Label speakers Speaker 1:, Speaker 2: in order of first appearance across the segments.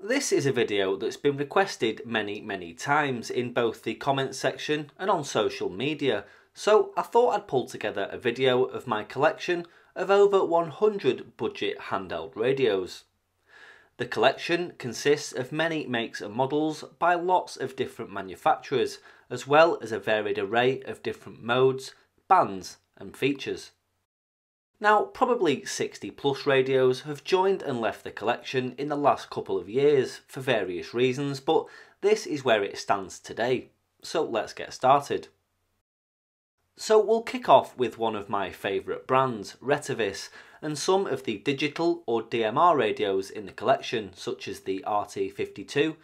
Speaker 1: This is a video that's been requested many times in both the comments section and on social media, so I thought I'd pull together a video of my collection of over 100 budget handheld radios. The collection consists of many makes and models by lots of different manufacturers, as well as a varied array of different modes, bands and features. Now, probably 60 plus radios have joined and left the collection in the last couple of years for various reasons, but this is where it stands today. So let's get started. So we'll kick off with one of my favourite brands, Retevis, and some of the digital or DMR radios in the collection, such as the RT52,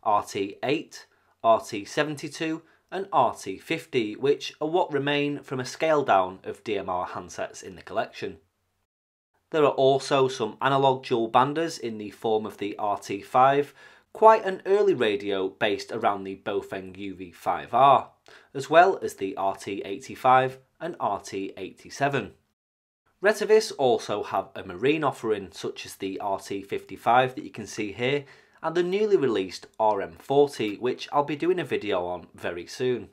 Speaker 1: RT8, RT72 and RT50, which are what remain from a scale down of DMR handsets in the collection. There are also some analogue dual banders in the form of the RT5, quite an early radio based around the Baofeng UV5R, as well as the RT85 and RT87. Retevis also have a marine offering such as the RT55 that you can see here, and the newly released RM40, which I'll be doing a video on very soon.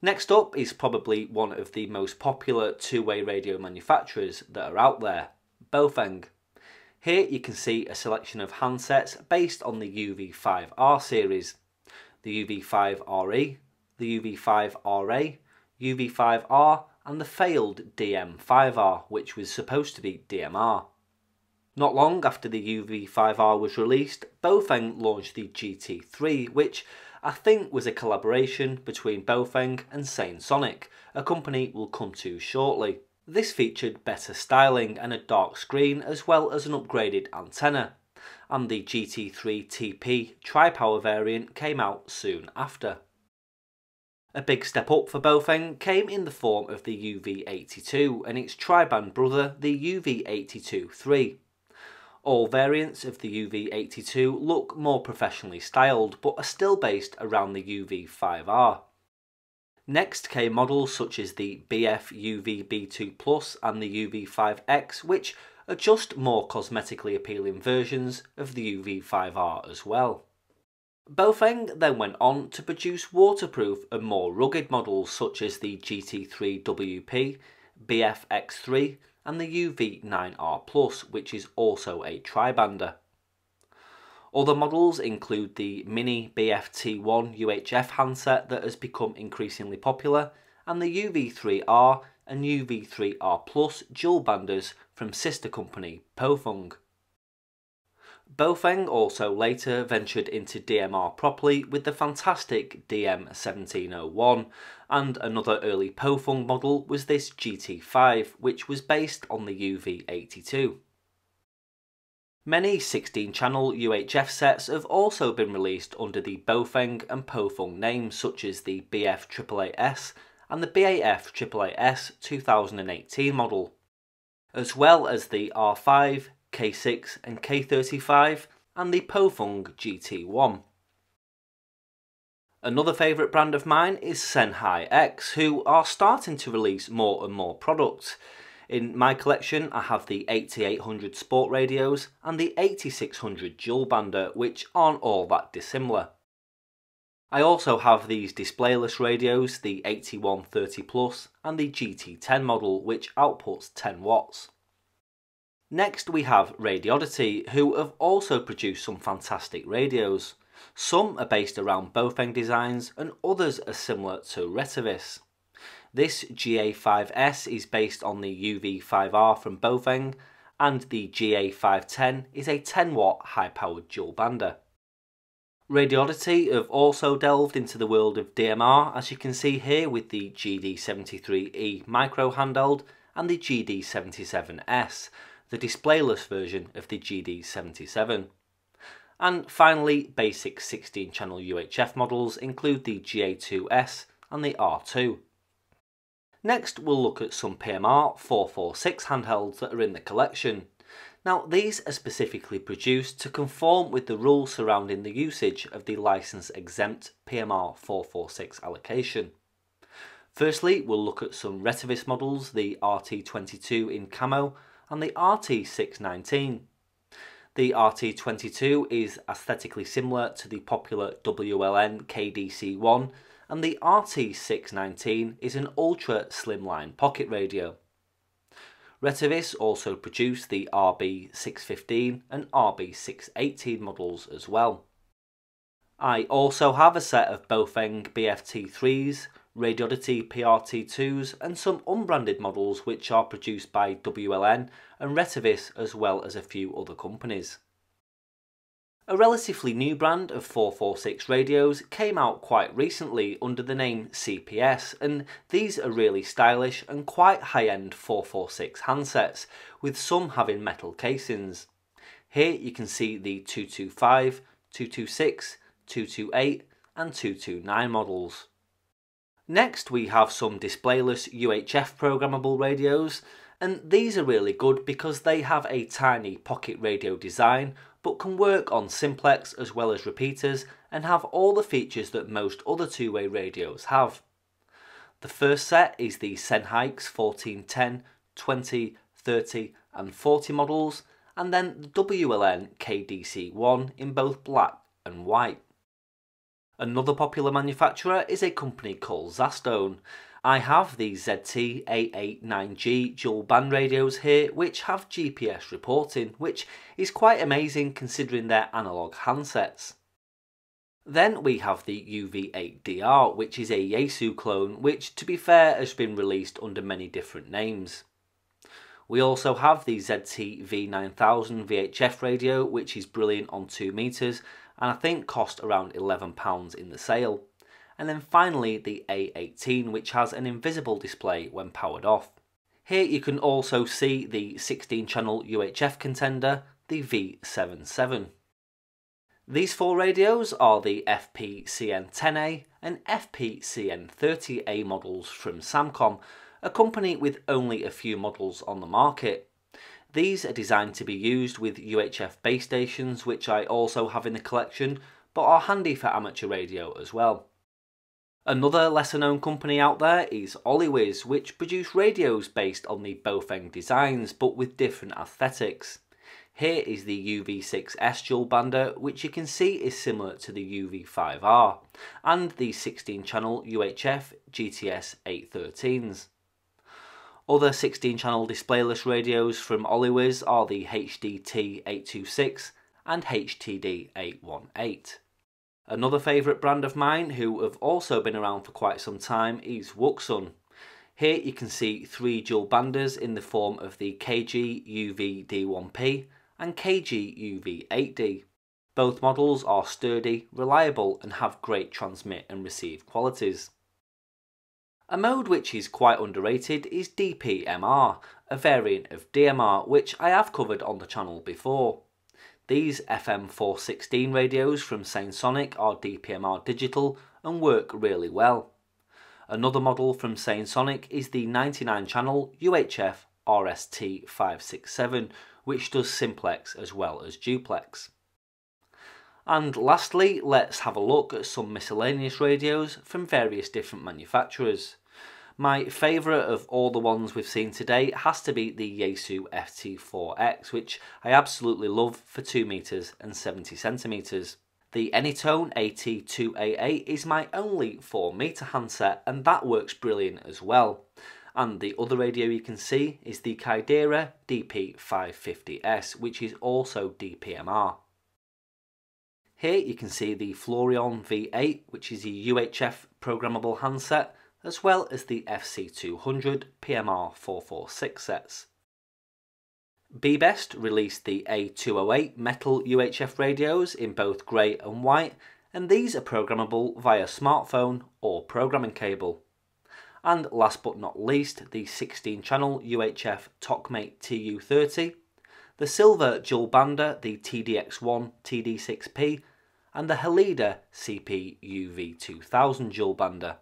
Speaker 1: Next up is probably one of the most popular two-way radio manufacturers that are out there, Baofeng. Here you can see a selection of handsets based on the UV5R series, the UV5RE, the UV5RA, UV5R and the failed DM5R, which was supposed to be DMR. Not long after the UV5R was released, Baofeng launched the GT3, which I think was a collaboration between Baofeng and Sansonic, a company we'll come to shortly. This featured better styling and a dark screen as well as an upgraded antenna, and the GT3 TP tri-power variant came out soon after. A big step up for Baofeng came in the form of the UV82 and its tri-band brother, the UV82-3. All variants of the UV82 look more professionally styled, but are still based around the UV5R. Next came models such as the BF UV-B2 Plus and the UV5X, which are just more cosmetically appealing versions of the UV5R as well. Baofeng then went on to produce waterproof and more rugged models such as the GT3WP, BFX3 and the UV9R Plus, which is also a tri-bander. Other models include the Mini BFT1 UHF handset that has become increasingly popular, and the UV3R and UV3R Plus dual banders from sister company Pofeng. Baofeng also later ventured into DMR properly with the fantastic DM1701, and another early Pofeng model was this GT5, which was based on the UV82. Many 16-channel UHF sets have also been released under the Baofeng and Pofeng names, such as the BF AAAS and the BAF AAAS 2018 model, as well as the R5, K6 and K35 and the Pofeng GT1. Another favourite brand of mine is Senhai X, who are starting to release more and more products. In my collection I have the 8800 Sport radios and the 8600 dual bander, which aren't all that dissimilar. I also have these displayless radios, the 8130 Plus and the GT10 model, which outputs 10 watts. Next we have Radioddity, who have also produced some fantastic radios. Some are based around Baofeng designs and others are similar to Retevis. This GA5S is based on the UV5R from Baofeng, and the GA510 is a 10 watt high powered dual bander. Radioddity have also delved into the world of DMR, as you can see here with the GD73E micro handheld and the GD77S, the displayless version of the GD77. And finally, basic 16-channel UHF models include the GA2S and the R2. Next we'll look at some PMR 446 handhelds that are in the collection. Now these are specifically produced to conform with the rules surrounding the usage of the license exempt PMR 446 allocation. Firstly, we'll look at some Retevis models, the RT22 in camo and the RT619. The RT22 is aesthetically similar to the popular WLN KDC-1, and the RT619 is an ultra slimline pocket radio. Retevis also produced the RB615 and RB618 models as well. I also have a set of Baofeng BFT3s, Radioddity PRT2s and some unbranded models which are produced by WLN and Retevis as well as a few other companies. A relatively new brand of 446 radios came out quite recently under the name CPS, and these are really stylish and quite high-end 446 handsets, with some having metal casings. Here you can see the 225, 226, 228 and 229 models. Next we have some displayless UHF programmable radios, and these are really good because they have a tiny pocket radio design but can work on simplex as well as repeaters and have all the features that most other two-way radios have. The first set is the Senhikes 1410, 20, 30 and 40 models, and then the WLN KDC-1 in both black and white. Another popular manufacturer is a company called Zastone. I have the ZT-889G dual band radios here which have GPS reporting, which is quite amazing considering their analogue handsets. Then we have the UV8DR, which is a Yaesu clone which to be fair has been released under many different names. We also have the ZT-V9000 VHF radio which is brilliant on 2 meters and I think cost around £11 in the sale. And then finally the A18 which has an invisible display when powered off. Here you can also see the 16 channel UHF contender, the V77. These four radios are the FPCN10A and FPCN30A models from Samcom, a company with only a few models on the market. These are designed to be used with UHF base stations which I also have in the collection, but are handy for amateur radio as well. Another lesser known company out there is Oliwiz, which produce radios based on the Baofeng designs but with different aesthetics. Here is the UV6S dual bander which you can see is similar to the UV5R, and the 16 channel UHF GTS 813s. Other 16 channel displayless radios from Oliwiz are the HDT 826 and HTD 818. Another favourite brand of mine who have also been around for quite some time is Wuxun. Here you can see 3 dual banders in the form of the KG UV-D1P and KG UV-8D. Both models are sturdy, reliable and have great transmit and receive qualities. A mode which is quite underrated is DPMR, a variant of DMR which I have covered on the channel before. These FM416 radios from Sanesonic are DPMR digital and work really well. Another model from Sanesonic is the 99 channel UHF RST567 which does simplex as well as duplex. And lastly, let's have a look at some miscellaneous radios from various different manufacturers. My favourite of all the ones we've seen today has to be the Yaesu FT4X, which I absolutely love for 2 meters and 70 centimeters. The Anytone AT2AA is my only 4 meter handset and that works brilliant as well. And the other radio you can see is the Kaidera DP550S, which is also DPMR. Here you can see the Florion V8, which is a UHF programmable handset, as well as the FC200 PMR446 sets. Bebest released the A208 metal UHF radios in both grey and white, and these are programmable via smartphone or programming cable. And last but not least, the 16 channel UHF Tokmate TU30, the silver dual bander, the TDX1 TD6P, and the Helida CP UV2000 dual bander.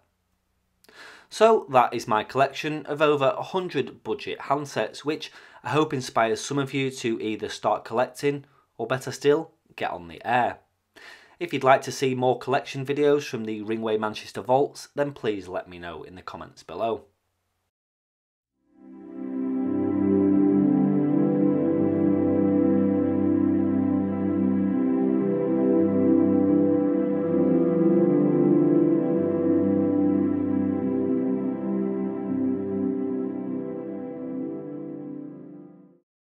Speaker 1: So that is my collection of over 100 budget handsets, which I hope inspires some of you to either start collecting or better still, get on the air. If you'd like to see more collection videos from the Ringway Manchester Vaults, then please let me know in the comments below.